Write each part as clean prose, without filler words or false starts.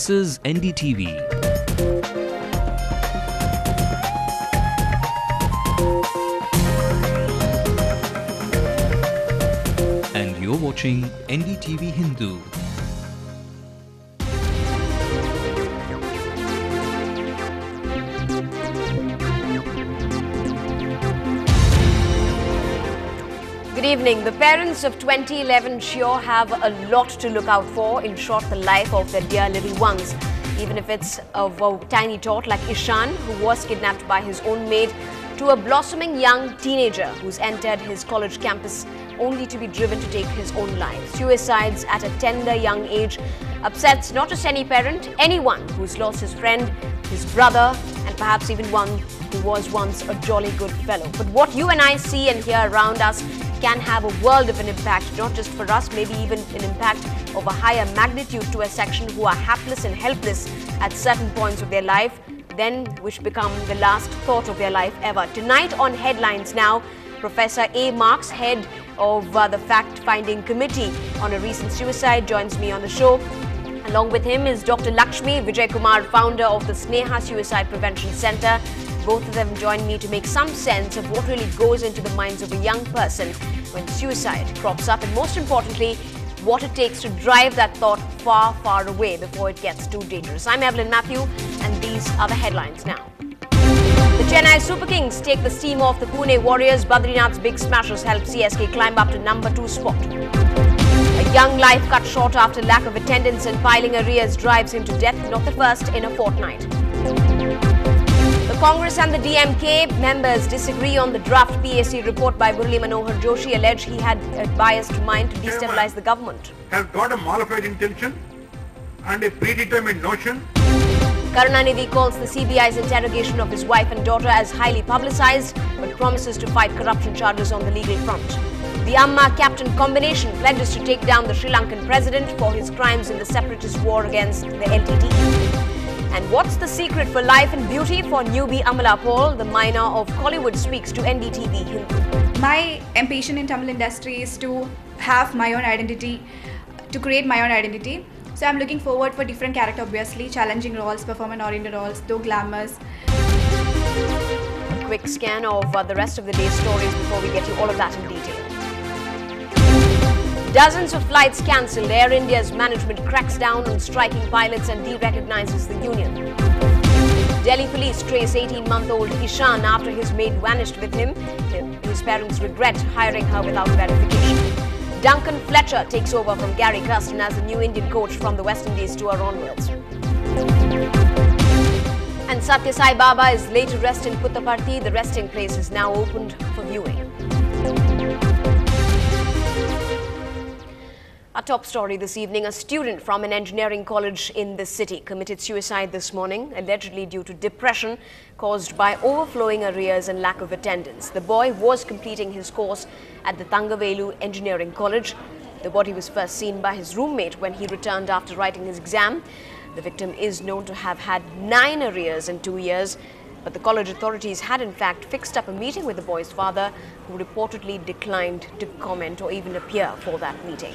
This is NDTV. And you're watching Ndtv-Hindu. Good evening. The parents of 2011 sure have a lot to look out for. In short, the life of their dear little ones. Even if it's of a tiny tot like Ishan, who was kidnapped by his own maid, to a blossoming young teenager who's entered his college campus only to be driven to take his own life. Suicides at a tender young age upsets not just any parent, anyone who's lost his friend, his brother, and perhaps even one who was once a jolly good fellow. But what you and I see and hear around us can have a world of an impact, not just for us, maybe even an impact of a higher magnitude to a section who are hapless and helpless at certain points of their life, then which become the last thought of their life ever. Tonight on Headlines Now, Professor A. Marks, head of the fact-finding committee on a recent suicide, joins me on the show. Along with him is Dr. Lakshmi Vijaykumar, founder of the Sneha Suicide Prevention Center. Both of them join me to make some sense of what really goes into the minds of a young person when suicide crops up, and most importantly, what it takes to drive that thought far, far away before it gets too dangerous. I'm Evelyn Matthew, and these are the headlines now. The Chennai Super Kings take the steam off the Pune Warriors. Badrinath's big smashes help CSK climb up to number 2 spot. A young life cut short after lack of attendance and piling arrears drives him to death, not the first in a fortnight. The Congress and the DMK members disagree on the draft PAC report by Murali Manohar Joshi, allege he had a biased mind to destabilize the government. Has got a modified intention and a predetermined notion. Karunanidhi calls the CBI's interrogation of his wife and daughter as highly publicized, but promises to fight corruption charges on the legal front. The Amma captain combination pledges to take down the Sri Lankan president for his crimes in the separatist war against the LTTE. And what's the secret for life and beauty for newbie Amala Paul? The minor of Kollywood speaks to Ndtv-Hindu. My ambition in Tamil industry is to have my own identity, to create my own identity. So I'm looking forward for different character, obviously, challenging roles, performance-oriented roles, though glamorous. A quick scan of the rest of the day's stories before we get you all of that in detail. Dozens of flights cancelled. Air India's management cracks down on striking pilots and de-recognizes the union. Delhi police trace 18-month-old Ishan after his maid vanished with him. His parents regret hiring her without verification. Duncan Fletcher takes over from Gary Kirsten as the new Indian coach from the West Indies tour onwards. And Satya Sai Baba is laid to rest in Puttaparthi. The resting place is now opened for viewing. Our top story this evening, a student from an engineering college in the city committed suicide this morning, allegedly due to depression caused by overflowing arrears and lack of attendance. The boy was completing his course at the Thangavelu Engineering College. The body was first seen by his roommate when he returned after writing his exam. The victim is known to have had 9 arrears in 2 years, but the college authorities had in fact fixed up a meeting with the boy's father, who reportedly declined to comment or even appear for that meeting.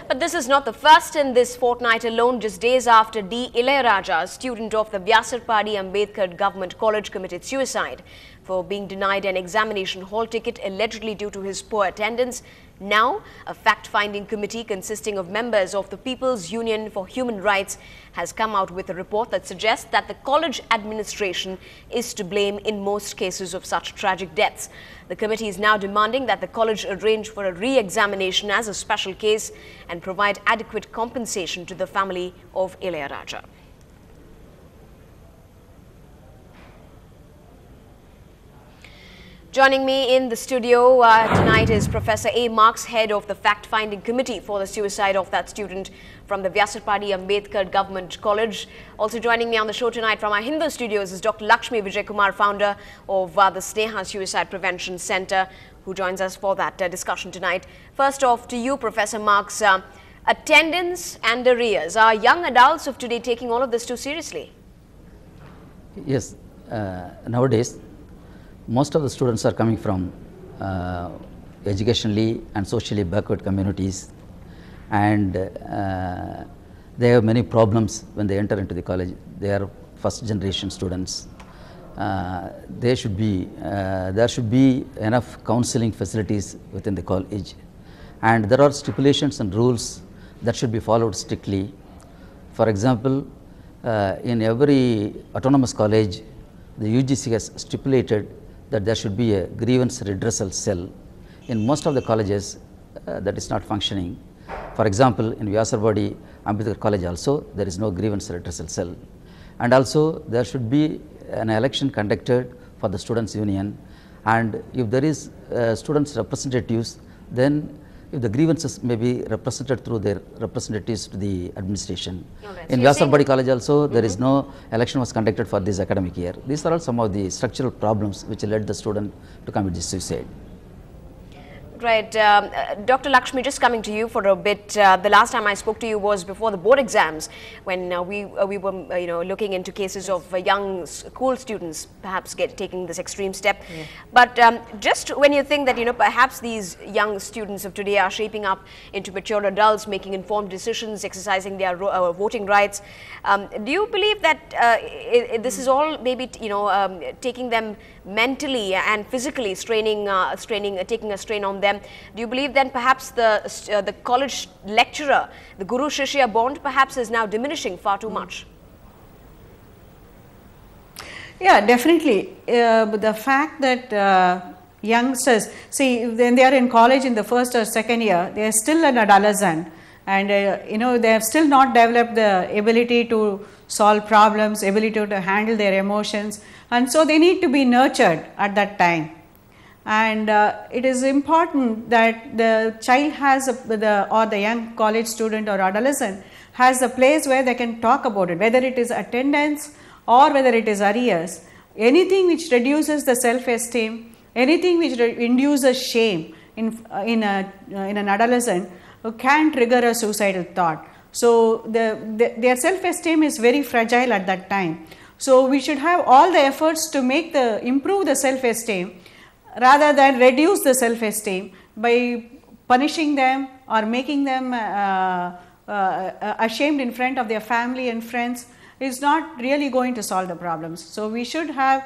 But this is not the first in this fortnight alone. Just days after D. Ilayaraja, a student of the Vyasarpadi Ambedkar Government College, committed suicide for being denied an examination hall ticket allegedly due to his poor attendance. Now, a fact-finding committee consisting of members of the People's Union for Human Rights has come out with a report that suggests that the college administration is to blame in most cases of such tragic deaths. The committee is now demanding that the college arrange for a re-examination as a special case and provide adequate compensation to the family of Ilayaraja. Joining me in the studio tonight is Professor A. Marks, head of the fact-finding committee for the suicide of that student from the Vyasarpadi Ambedkar Government College. Also joining me on the show tonight from our Hindu studios is Dr. Lakshmi Vijaykumar, founder of the Sneha Suicide Prevention Center, who joins us for that discussion tonight. First off, to you, Professor Marks, attendance and arrears. Are young adults of today taking all of this too seriously? Yes, nowadays most of the students are coming from educationally and socially backward communities, and they have many problems when they enter into the college. They are first generation students. There should be enough counseling facilities within the college, and there are stipulations and rules that should be followed strictly. For example, in every autonomous college, the UGC has stipulated that there should be a grievance redressal cell. In most of the colleges, that is not functioning. For example, in Vyasarvadi Ambedkar College also, there is no grievance redressal cell. And also, there should be an election conducted for the students' union, and if there is students' representatives, then if the grievances may be represented through their representatives to the administration. Right. In Vyasarvadi College also, there is no election was conducted for this academic year. These are all some of the structural problems which led the student to commit the suicide. Right. Dr. Lakshmi, just coming to you for a bit. The last time I spoke to you was before the board exams, when we were looking into cases of young school students perhaps taking this extreme step. Yeah. But just when you think that perhaps these young students of today are shaping up into mature adults, making informed decisions, exercising their voting rights, do you believe that this is all maybe taking them mentally and physically taking a strain on them? Do you believe then perhaps the college lecturer, the Guru-Shishya bond perhaps is now diminishing far too much? Yeah, definitely. The fact that youngsters, see, when they are in college in the first or second year, they are still an adolescent, and they have still not developed the ability to solve problems, ability to handle their emotions, and so they need to be nurtured at that time. And it is important that the child has or the young college student or adolescent has a place where they can talk about it, whether it is attendance or whether it is arrears. Anything which reduces the self-esteem, anything which induces shame in an adolescent can trigger a suicidal thought. So their self-esteem is very fragile at that time. So we should have all the efforts to improve the self-esteem rather than reduce the self-esteem by punishing them or making them ashamed in front of their family and friends is not really going to solve the problems. So we should have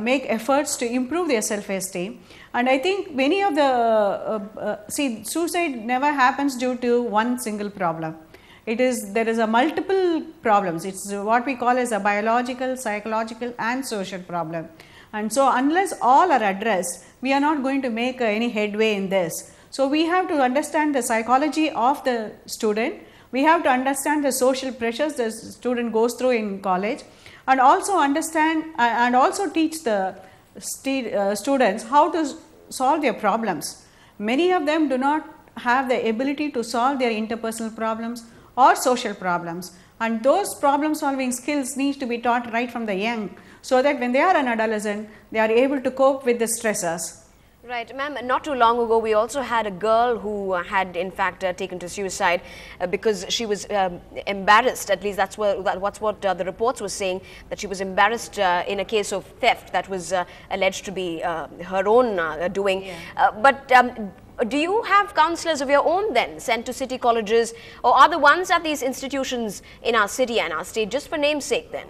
make efforts to improve their self-esteem. And I think many of the suicide never happens due to one single problem. There is a multiple problems. It's what we call as a biological, psychological and social problem. And so unless all are addressed, we are not going to make any headway in this. So we have to understand the psychology of the student. We have to understand the social pressures the student goes through in college, and also understand and also teach the students how to solve their problems. Many of them do not have the ability to solve their interpersonal problems or social problems, and those problem solving skills need to be taught right from the young, so that when they are an adolescent, they are able to cope with the stressors. Right, ma'am. Not too long ago, we also had a girl who had, in fact, taken to suicide because she was embarrassed. At least that's what the reports were saying, that she was embarrassed in a case of theft that was alleged to be her own doing. Yeah. Do you have counsellors of your own then sent to city colleges, or are the ones at these institutions in our city and our state just for namesake then?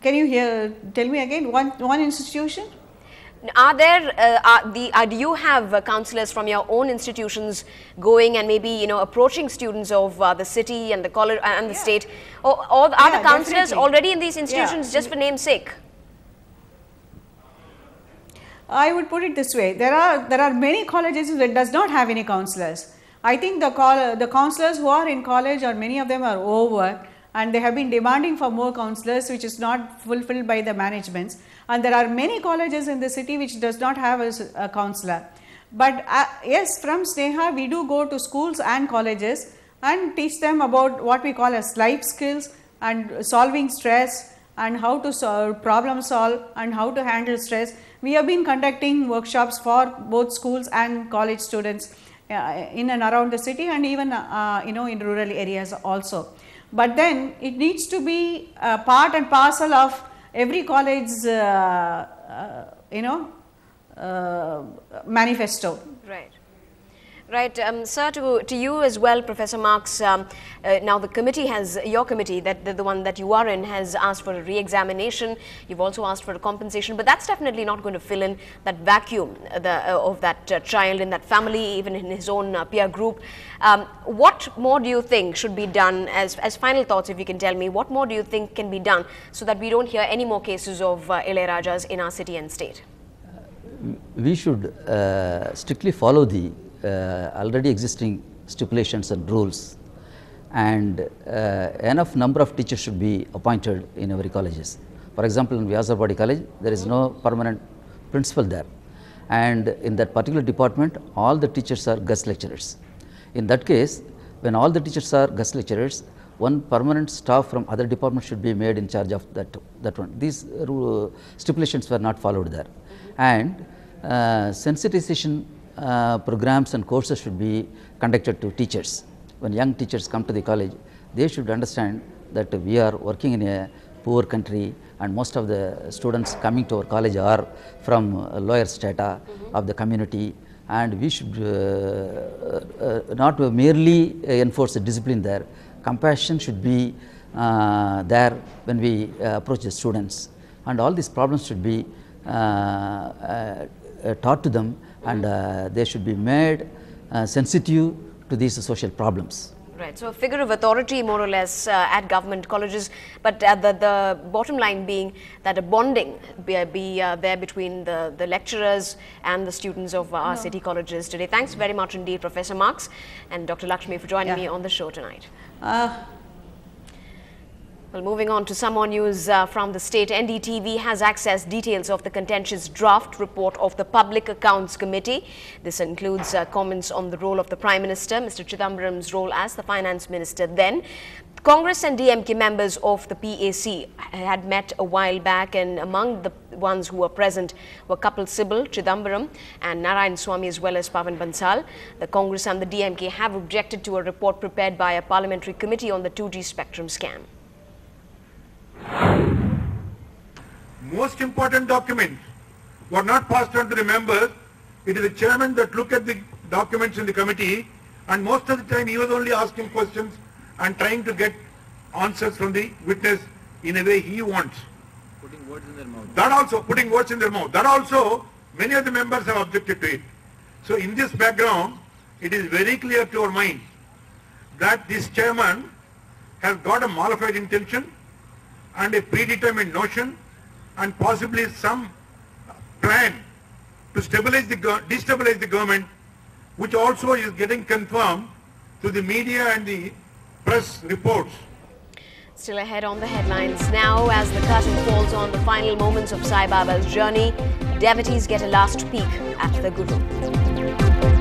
Can you tell me again, one institution? Are there, do you have counsellors from your own institutions going and maybe, approaching students of the city and the college and the state? Or are the counsellors already in these institutions just for namesake? I would put it this way, there are many colleges that does not have any counsellors. I think the counsellors who are in college, or many of them, are over, and they have been demanding for more counsellors, which is not fulfilled by the managements. And there are many colleges in the city which does not have a counsellor. But yes, from Sneha, we do go to schools and colleges and teach them about what we call as life skills and solving stress and how to problem solve and how to handle stress. We have been conducting workshops for both schools and college students in and around the city, and even in rural areas also. But then it needs to be part and parcel of every college's manifesto. Right. Right, sir, to you as well, Professor Marks. Now the committee your committee, the one that you are in, has asked for a re-examination. You've also asked for a compensation, but that's definitely not going to fill in that vacuum of that child in that family, even in his own peer group. What more do you think should be done, as final thoughts, if you can tell me, what more do you think can be done so that we don't hear any more cases of Ilayarajas in our city and state? We should strictly follow the already existing stipulations and rules, and enough number of teachers should be appointed in every colleges. For example, in Vyasarpadi College, there is no permanent principal there, and in that particular department, all the teachers are guest lecturers. In that case, when all the teachers are guest lecturers, one permanent staff from other departments should be made in charge of that one. These stipulations were not followed there, and sensitization programs and courses should be conducted to teachers. When young teachers come to the college, they should understand that we are working in a poor country, and most of the students coming to our college are from lower strata of the community, and we should not merely enforce the discipline there. Compassion should be there when we approach the students, and all these problems should be taught to them, and they should be made sensitive to these social problems. Right, so a figure of authority more or less at government colleges, but the bottom line being that a bonding be there between the lecturers and the students of our city colleges today. Thanks very much indeed, Professor Marks and Dr. Lakshmi, for joining me on the show tonight. Well, moving on to some more news from the state, NDTV has accessed details of the contentious draft report of the Public Accounts Committee. This includes comments on the role of the Prime Minister, Mr. Chidambaram's role as the Finance Minister then. Congress and DMK members of the PAC had met a while back, and among the ones who were present were Kapil Sibal, Chidambaram and Narayan Swamy, as well as Pavan Bansal. The Congress and the DMK have objected to a report prepared by a parliamentary committee on the 2G spectrum scam. Most important documents were not passed on to the members. It is the chairman that look at the documents in the committee, and most of the time he was only asking questions and trying to get answers from the witness in a way he wants. Putting words in their mouth. That also, putting words in their mouth. That also, many of the members have objected to it. So in this background, it is very clear to our mind that this chairman has got a modified intention and a predetermined notion and possibly some plan to destabilize the government, which also is getting confirmed through the media and the press reports. Still ahead on the headlines now, as the curtain falls on the final moments of Sai Baba's journey, devotees get a last peek at the Guru.